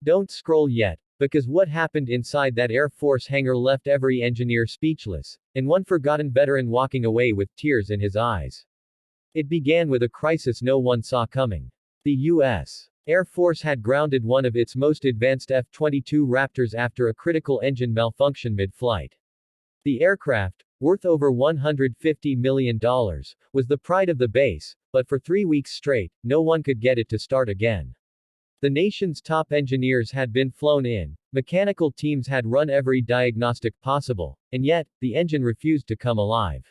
Don't scroll yet, because what happened inside that Air Force hangar left every engineer speechless, and one forgotten veteran walking away with tears in his eyes. It began with a crisis no one saw coming. The U.S. Air Force had grounded one of its most advanced F-22 Raptors after a critical engine malfunction mid-flight. The aircraft, worth over $150 million, was the pride of the base, but for 3 weeks straight, no one could get it to start again. The nation's top engineers had been flown in, mechanical teams had run every diagnostic possible, and yet, the engine refused to come alive.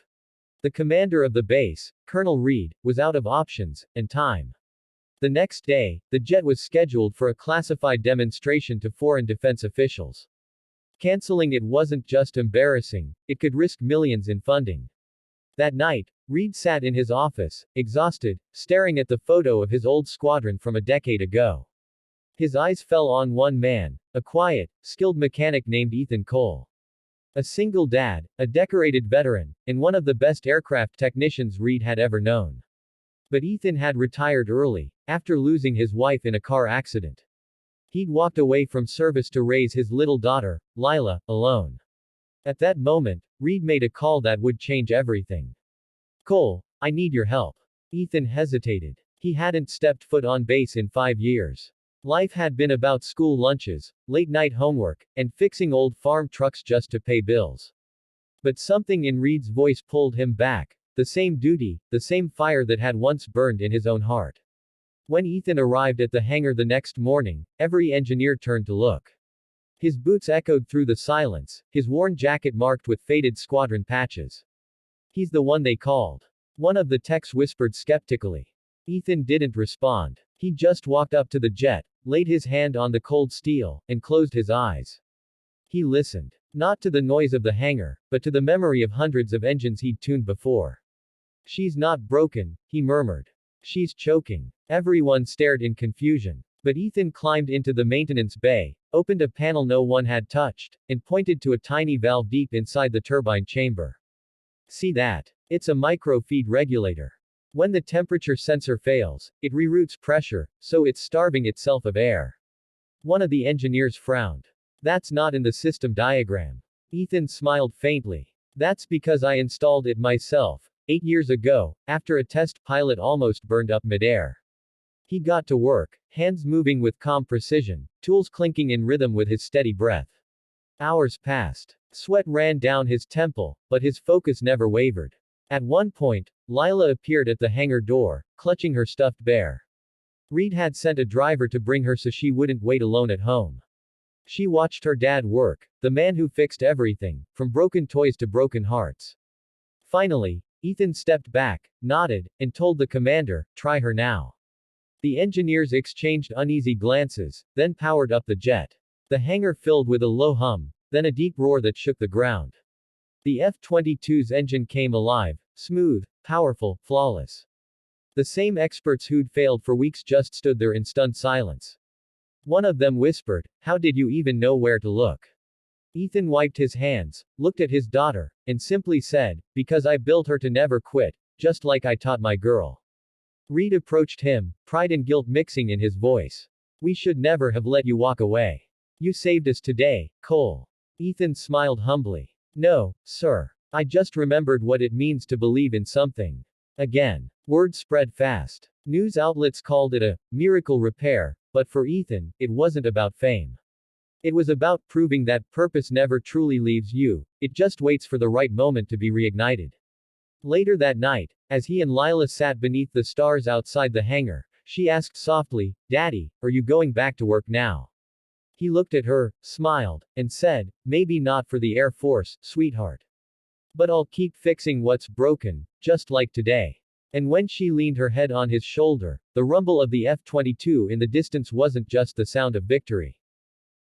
The commander of the base, Colonel Reed, was out of options and time. The next day, the jet was scheduled for a classified demonstration to foreign defense officials. Canceling it wasn't just embarrassing, it could risk millions in funding. That night, Reed sat in his office, exhausted, staring at the photo of his old squadron from a decade ago. His eyes fell on one man, a quiet, skilled mechanic named Ethan Cole. A single dad, a decorated veteran, and one of the best aircraft technicians Reed had ever known. But Ethan had retired early, after losing his wife in a car accident. He'd walked away from service to raise his little daughter, Lila, alone. At that moment, Reed made a call that would change everything. "Cole, I need your help." Ethan hesitated. He hadn't stepped foot on base in 5 years. Life had been about school lunches, late-night homework, and fixing old farm trucks just to pay bills. But something in Reed's voice pulled him back. The same duty, the same fire that had once burned in his own heart. When Ethan arrived at the hangar the next morning, every engineer turned to look. His boots echoed through the silence, his worn jacket marked with faded squadron patches. "He's the one they called." One of the techs whispered skeptically. Ethan didn't respond. He just walked up to the jet, laid his hand on the cold steel, and closed his eyes. He listened. Not to the noise of the hangar, but to the memory of hundreds of engines he'd tuned before. "She's not broken," he murmured. "She's choking." Everyone stared in confusion. But Ethan climbed into the maintenance bay, opened a panel no one had touched, and pointed to a tiny valve deep inside the turbine chamber. "See that? It's a micro-feed regulator. When the temperature sensor fails, it reroutes pressure, so it's starving itself of air." One of the engineers frowned. "That's not in the system diagram." Ethan smiled faintly. "That's because I installed it myself, 8 years ago, after a test pilot almost burned up midair." He got to work, hands moving with calm precision, tools clinking in rhythm with his steady breath. Hours passed. Sweat ran down his temple, but his focus never wavered. At one point, Lila appeared at the hangar door, clutching her stuffed bear. Reed had sent a driver to bring her so she wouldn't wait alone at home. She watched her dad work, the man who fixed everything, from broken toys to broken hearts. Finally, Ethan stepped back, nodded, and told the commander, "Try her now." The engineers exchanged uneasy glances, then powered up the jet. The hangar filled with a low hum, then a deep roar that shook the ground. The F-22's engine came alive, smooth, powerful, flawless. The same experts who'd failed for weeks just stood there in stunned silence. One of them whispered, "How did you even know where to look?" Ethan wiped his hands, looked at his daughter, and simply said, "Because I built her to never quit, just like I taught my girl." Reed approached him, pride and guilt mixing in his voice. "We should never have let you walk away. You saved us today, Cole." Ethan smiled humbly. "No, sir. I just remembered what it means to believe in something again." Word spread fast. News outlets called it a miracle repair, but for Ethan, it wasn't about fame. It was about proving that purpose never truly leaves you, it just waits for the right moment to be reignited. Later that night, as he and Lila sat beneath the stars outside the hangar, she asked softly, "Daddy, are you going back to work now?" He looked at her, smiled, and said, "Maybe not for the Air Force, sweetheart. But I'll keep fixing what's broken, just like today." And when she leaned her head on his shoulder, the rumble of the F-22 in the distance wasn't just the sound of victory.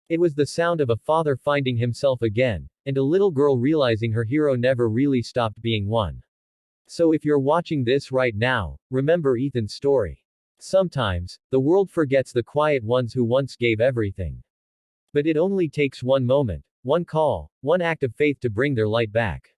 It was the sound of a father finding himself again, and a little girl realizing her hero never really stopped being one. So if you're watching this right now, remember Ethan's story. Sometimes, the world forgets the quiet ones who once gave everything. But it only takes one moment, one call, one act of faith to bring their light back.